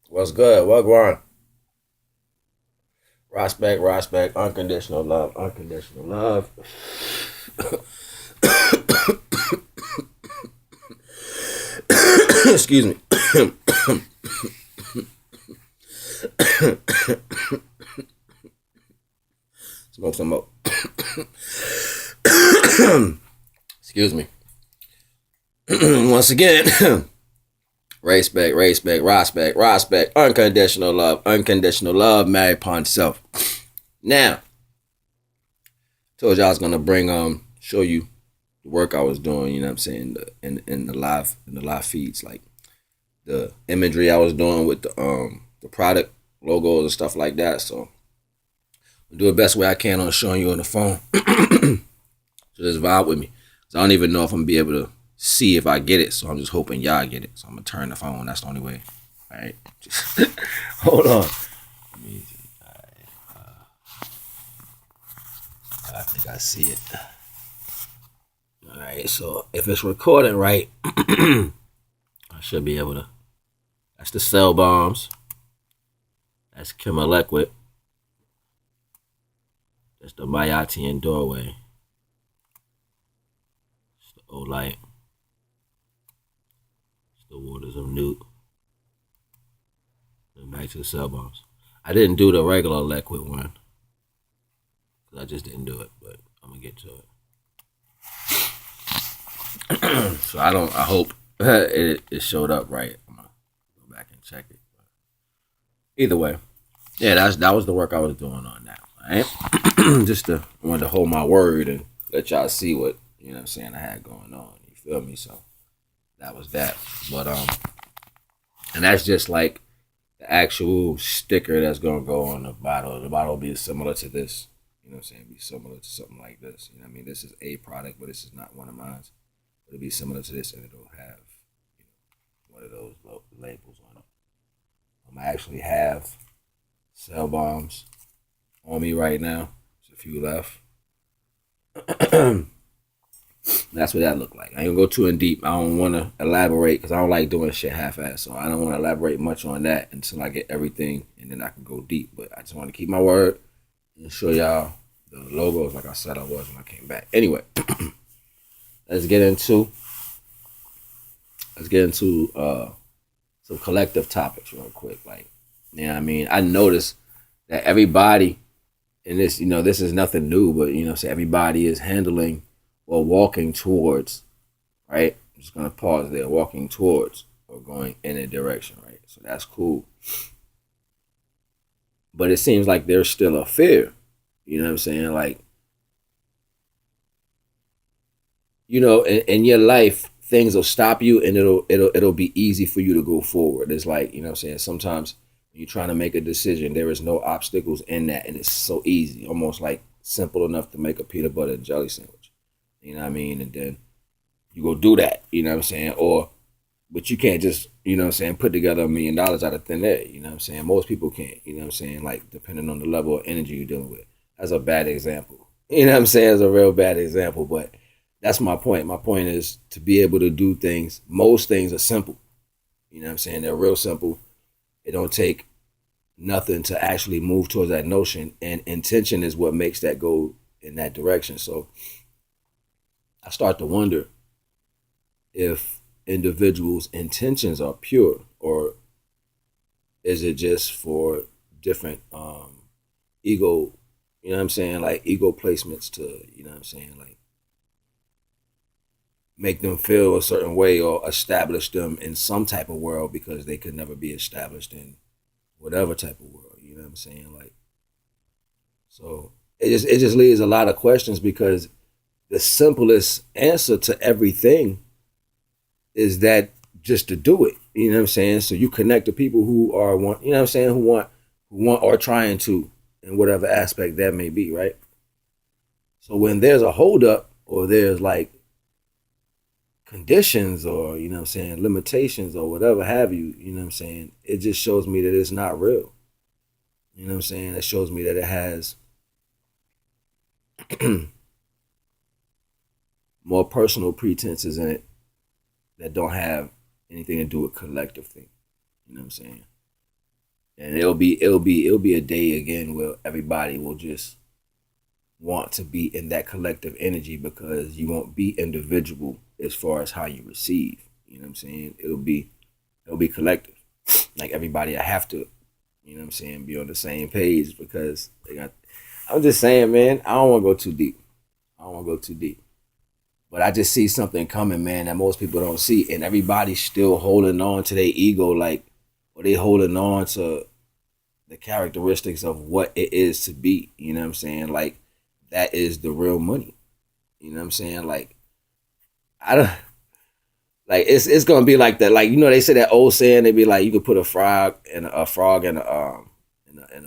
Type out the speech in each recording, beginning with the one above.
What's good? What going? Respect, unconditional love, unconditional love. Excuse me. Smoke some more. Excuse me. Once again, respect, unconditional love, married upon self. Now, told you I was gonna bring show you the work I was doing. You know what I'm saying in the live feeds, like the imagery I was doing with the product logos and stuff like that. So I'll do the best way I can on showing you on the phone. So just vibe with me. So I don't even know if I'm gonna be able to see if I get it. So I'm just hoping y'all get it. So I'm gonna turn the phone. That's the only way. All right. Just hold on. Let me see. I think I see it. All right. So if it's recording right, I should be able to. That's the cell bombs. That's Kimmer Liquid. That's the Mayatian doorway. It's the O light. It's the waters of Newt. And back to the cell bombs. I didn't do the regular liquid one. I just didn't do it, but I'm gonna get to it. So I hope it showed up right. I'm gonna go back and check it. But either way, yeah, that was the work I was doing on that. All right, I wanted to hold my word and let y'all see what what I'm saying I had going on. You feel me? So that was that. But and that's just like the actual sticker that's gonna go on the bottle. The bottle will be similar to this. You know what I'm saying? Be similar to something like this. You know what I mean? This is a product, but this is not one of mine. It'll be similar to this, and it'll have one of those labels on it. I actually have cell bombs on me right now. There's a few left. That's what that looked like. I ain't gonna go too in deep. I don't want to elaborate because I don't like doing shit half-ass. So I don't want to elaborate much on that until I get everything, and then I can go deep. But I just want to keep my word and show y'all the logos like I said I was when I came back. Anyway, let's get into some collective topics real quick. Like, you know what I mean? I noticed that everybody in this, this is nothing new, but so everybody is handling or walking towards, right? I'm just gonna pause there, walking towards or going in a direction, right? So that's cool. But it seems like there's still a fear. You know what I'm saying? Like, in your life, things will stop you and it'll be easy for you to go forward. It's like, what I'm saying? Sometimes when you're trying to make a decision, there is no obstacles in that, and it's so easy, almost like simple enough to make a peanut butter and jelly sandwich. You know what I mean? And then you go do that, you know what I'm saying? But you can't just, put together $1 million out of thin air, you know what I'm saying? Most people can't, you know what I'm saying? Like, depending on the level of energy you're dealing with. That's a bad example. You know what I'm saying? It's a real bad example, but that's my point. My point is to be able to do things. Most things are simple. You know what I'm saying? They're real simple. It don't take nothing to actually move towards that notion. And intention is what makes that go in that direction. So I start to wonder if individuals' intentions are pure, or is it just for different ego, like ego placements to, like make them feel a certain way or establish them in some type of world because they could never be established in whatever type of world. You know what I'm saying? Like, so it just leaves a lot of questions because the simplest answer to everything is that just to do it. You know what I'm saying? So you connect to people who are want, you know what I'm saying, who want or trying to in whatever aspect that may be, right? So when there's a holdup or there's like conditions or limitations or whatever have you, it just shows me that it's not real. It shows me that it has more personal pretenses in it that don't have anything to do with collective thing. You know what I'm saying? And it'll be a day again where everybody will just want to be in that collective energy because you won't be individual as far as how you receive. You know what I'm saying? It'll be collective. Like everybody I have to, you know what I'm saying, be on the same page because they got I'm just saying, man, I don't wanna go too deep. I don't wanna go too deep. But I just see something coming, man, that most people don't see. And everybody's still holding on to their ego, like, or they holding on to the characteristics of what it is to be. You know what I'm saying? Like, that is the real money. You know what I'm saying? Like, I don't like it's gonna be like that. Like, they say that old saying, they be like, you could put a frog in the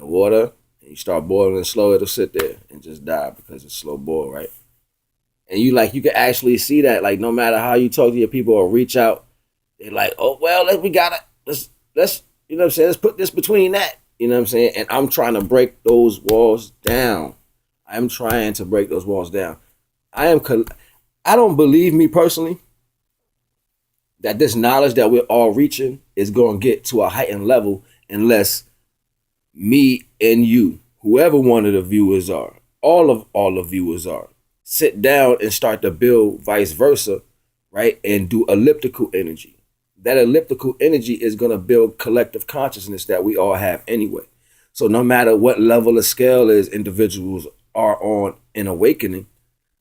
water and you start boiling it slow, it'll sit there and just die because it's slow boil, right? And you can actually see that, like, no matter how you talk to your people or reach out, they're like, oh well, we gotta let's you know what I'm saying, let's put this between that. You know what I'm saying? And I'm trying to break those walls down. I'm trying to break those walls down. I am I don't believe, me personally, that this knowledge that we're all reaching is going to get to a heightened level unless me and you, whoever one of the viewers are, all the viewers are, sit down and start to build vice versa, right? And do elliptical energy. That elliptical energy is going to build collective consciousness that we all have anyway. So no matter what level of scale is individuals are on in awakening,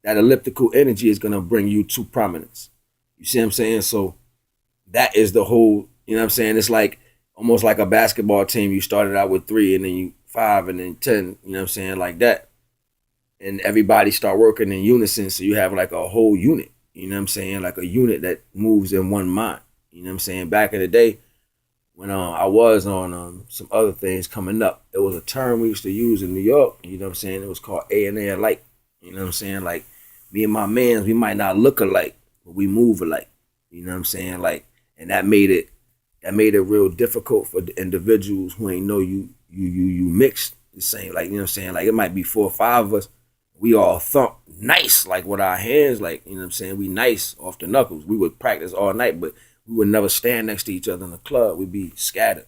that elliptical energy is going to bring you to prominence. You see what I'm saying? So that is the whole, you know what I'm saying? It's like almost like a basketball team. You started out with 3 and then you 5 and then 10, you know what I'm saying? Like that. And everybody start working in unison. So you have like a whole unit, you know what I'm saying? Like a unit that moves in one mind. You know what I'm saying? Back in the day, when I was on some other things coming up, it was a term we used to use in New York. You know what I'm saying? It was called A and A alike. You know what I'm saying? Like, me and my mans, we might not look alike, but we move alike. You know what I'm saying? Like, and that made it real difficult for the individuals who ain't know you mixed the same. Like, you know what I'm saying? Like, it might be 4 or 5 of us. We all thump nice, like with our hands, like, you know what I'm saying? We nice off the knuckles. We would practice all night, but we would never stand next to each other in the club. We'd be scattered.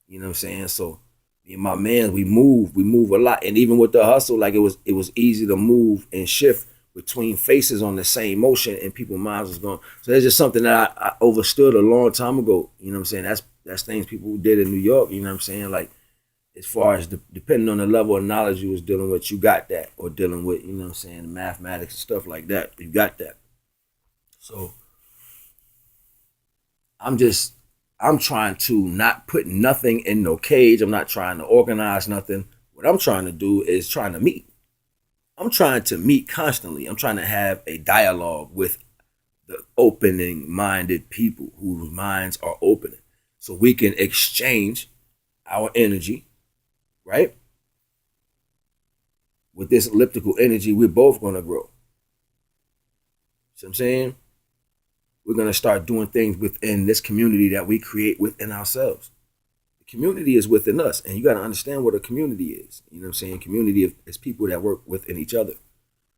You know what I'm saying? So me and my man, we move a lot. And even with the hustle, like, it was easy to move and shift between faces on the same motion, and people's minds was going. So that's just something that I overstood a long time ago. You know what I'm saying? That's things people did in New York, you know what I'm saying? Like, as far as depending on the level of knowledge you was dealing with, you got that. Or dealing with, you know what I'm saying, mathematics and stuff like that. You got that. So I'm just I'm trying to not put nothing in no cage. I'm not trying to organize nothing. What I'm trying to do is trying to meet. I'm trying to meet constantly. I'm trying to have a dialogue with the opening minded people whose minds are opening. So we can exchange our energy, right? With this elliptical energy, we're both gonna grow. See what I'm saying? We're gonna start doing things within this community that we create within ourselves. The community is within us, and you gotta understand what a community is. You know what I'm saying? Community is people that work within each other.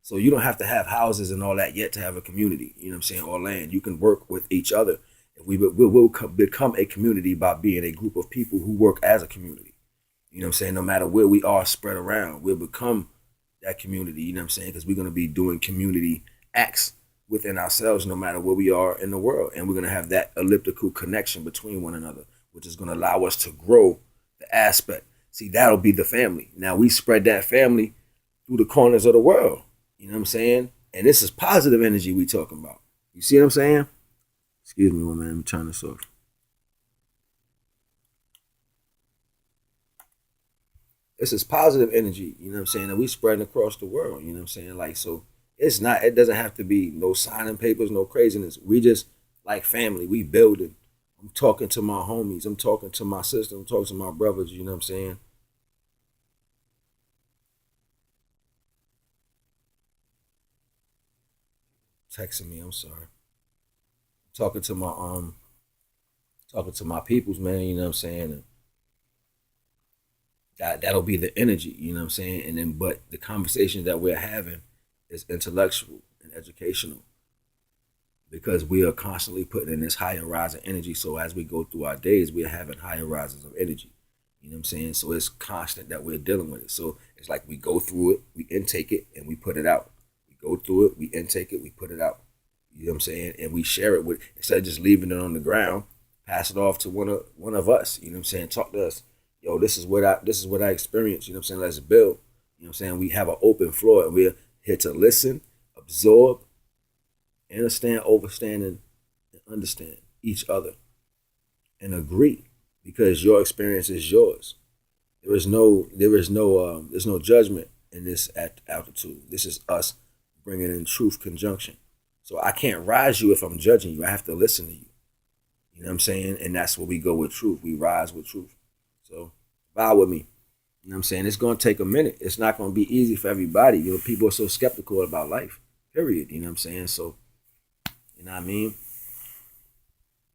So you don't have to have houses and all that yet to have a community. You know what I'm saying? Or land. You can work with each other. We will become a community by being a group of people who work as a community. You know what I'm saying? No matter where we are spread around, we'll become that community. You know what I'm saying? Because we're going to be doing community acts within ourselves no matter where we are in the world. And we're going to have that elliptical connection between one another, which is going to allow us to grow the aspect. See, that'll be the family. Now we spread that family through the corners of the world. You know what I'm saying? And this is positive energy we talking about. You see what I'm saying? Excuse me, man. I'm turning this off. This is positive energy. You know what I'm saying? And we spreading across the world. You know what I'm saying? Like, so it's not. It doesn't have to be no signing papers, no craziness. We just like family. We building. I'm talking to my homies. I'm talking to my sister. I'm talking to my brothers. You know what I'm saying? Texting me. I'm sorry. Talking to my talking to my peoples, man. You know what I'm saying? And that'll be the energy. You know what I'm saying? And then, but the conversation that we're having is intellectual and educational because we are constantly putting in this higher rising energy. So as we go through our days, we're having higher rises of energy. You know what I'm saying? So it's constant that we're dealing with it. So it's like we go through it, we intake it, and we put it out. We go through it, we intake it, we put it out. You know what I'm saying? And we share it with, instead of just leaving it on the ground, pass it off to one of us. You know what I'm saying? Talk to us. Yo, this is what I experienced. You know what I'm saying? Let's build. You know what I'm saying? We have an open floor, and we're here to listen, absorb, understand, overstand, and understand each other, and agree, because your experience is yours. There's no judgment in this altitude. This is us bringing in truth conjunction. So I can't rise you if I'm judging you. I have to listen to you. You know what I'm saying? And that's where we go with truth. We rise with truth. So vibe with me. You know what I'm saying? It's going to take a minute. It's not going to be easy for everybody. You know, people are so skeptical about life, period. You know what I'm saying? So, you know what I mean?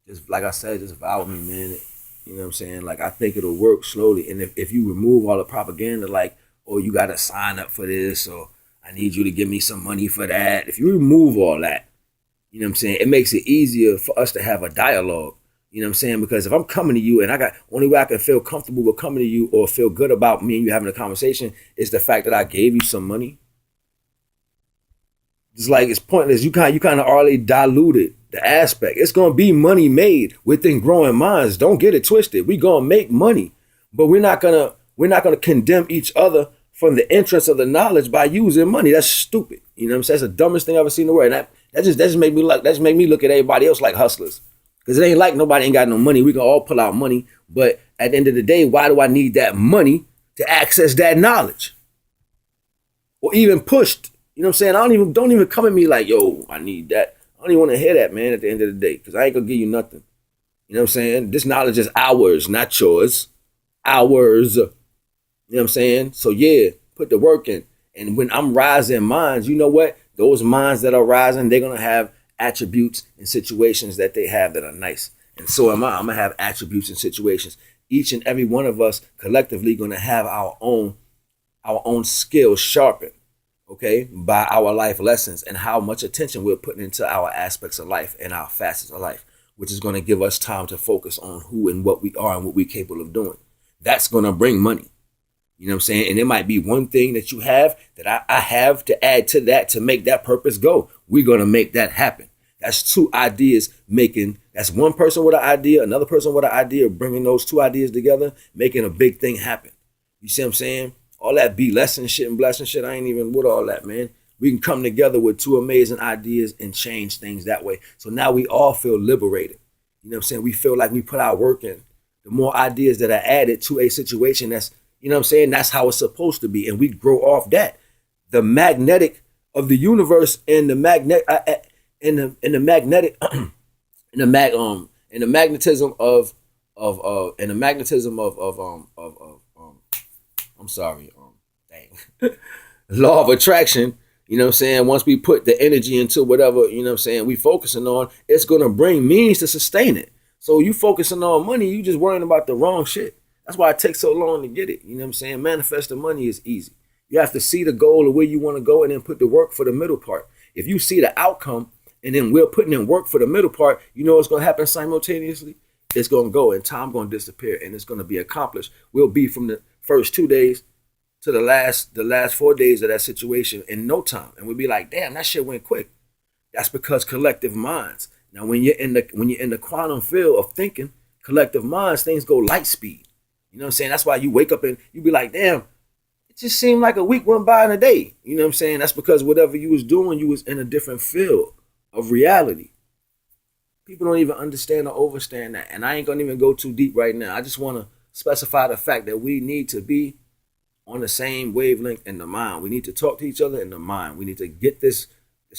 Just like I said, just vibe with me, man. You know what I'm saying? Like, I think it'll work slowly. And if you remove all the propaganda, like, oh, you got to sign up for this, or I need you to give me some money for that. If you remove all that, you know what I'm saying, it makes it easier for us to have a dialogue. You know what I'm saying? Because if I'm coming to you and only way I can feel comfortable with coming to you or feel good about me and you having a conversation is the fact that I gave you some money. It's like, it's pointless. You kind of already diluted the aspect. It's going to be money made within growing minds. Don't get it twisted. We're going to make money, but we're not going to condemn each other from the entrance of the knowledge by using money. That's stupid. You know what I'm saying? That's the dumbest thing I've ever seen in the world. And that just make me look at everybody else like hustlers. Because it ain't like nobody ain't got no money. We can all pull out money. But at the end of the day, why do I need that money to access that knowledge? Or even pushed. You know what I'm saying? Don't even come at me like, yo, I need that. I don't even want to hear that, man, at the end of the day. Because I ain't going to give you nothing. You know what I'm saying? This knowledge is ours, not yours. Ours. You know what I'm saying? So yeah, put the work in. And when I'm rising minds, you know what? Those minds that are rising, they're going to have attributes and situations that they have that are nice. And so am I. I'm going to have attributes and situations. Each and every one of us collectively going to have our own skills sharpened, okay, by our life lessons and how much attention we're putting into our aspects of life and our facets of life, which is going to give us time to focus on who and what we are and what we're capable of doing. That's going to bring money. You know what I'm saying? And it might be one thing that you have that I have to add to that to make that purpose go. We're going to make that happen. That's two ideas that's one person with an idea, another person with an idea, bringing those two ideas together, making a big thing happen. You see what I'm saying? All that be lesson shit and blessing shit, I ain't even with all that, man. We can come together with two amazing ideas and change things that way. So now we all feel liberated. You know what I'm saying? We feel like we put our work in. The more ideas that are added to a situation, that's, you know what I'm saying? That's how it's supposed to be. And we grow off that. The magnetic of the universe and the magnetic in the magnetic in the magnetism of I'm sorry, law of attraction, you know what I'm saying? Once we put the energy into whatever, you know what I'm saying, we focusing on, it's gonna bring means to sustain it. So you focusing on money, you just worrying about the wrong shit. That's why it takes so long to get it. You know what I'm saying? Manifesting money is easy. You have to see the goal of where you want to go and then put the work for the middle part. If you see the outcome and then we're putting in work for the middle part, you know what's going to happen simultaneously? It's going to go and time going to disappear and it's going to be accomplished. We'll be from the first 2 days to the last 4 days of that situation in no time. And we'll be like, damn, that shit went quick. That's because collective minds. Now, when you're in the quantum field of thinking, collective minds, things go light speed. You know what I'm saying? That's why you wake up and you be like, damn, it just seemed like a week went by in a day. You know what I'm saying? That's because whatever you was doing, you was in a different field of reality. People don't even understand or overstand that. And I ain't going to even go too deep right now. I just want to specify the fact that we need to be on the same wavelength in the mind. We need to talk to each other in the mind. We need to get this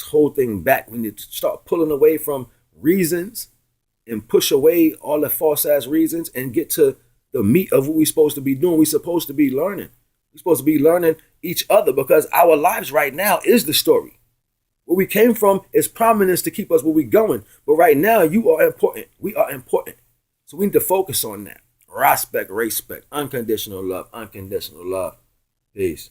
whole thing back. We need to start pulling away from reasons and push away all the false ass reasons and get to the meat of what we're supposed to be doing. We're supposed to be learning. We're supposed to be learning each other because our lives right now is the story. Where we came from is prominence to keep us where we're going. But right now, you are important. We are important. So we need to focus on that. Respect, unconditional love, unconditional love. Peace.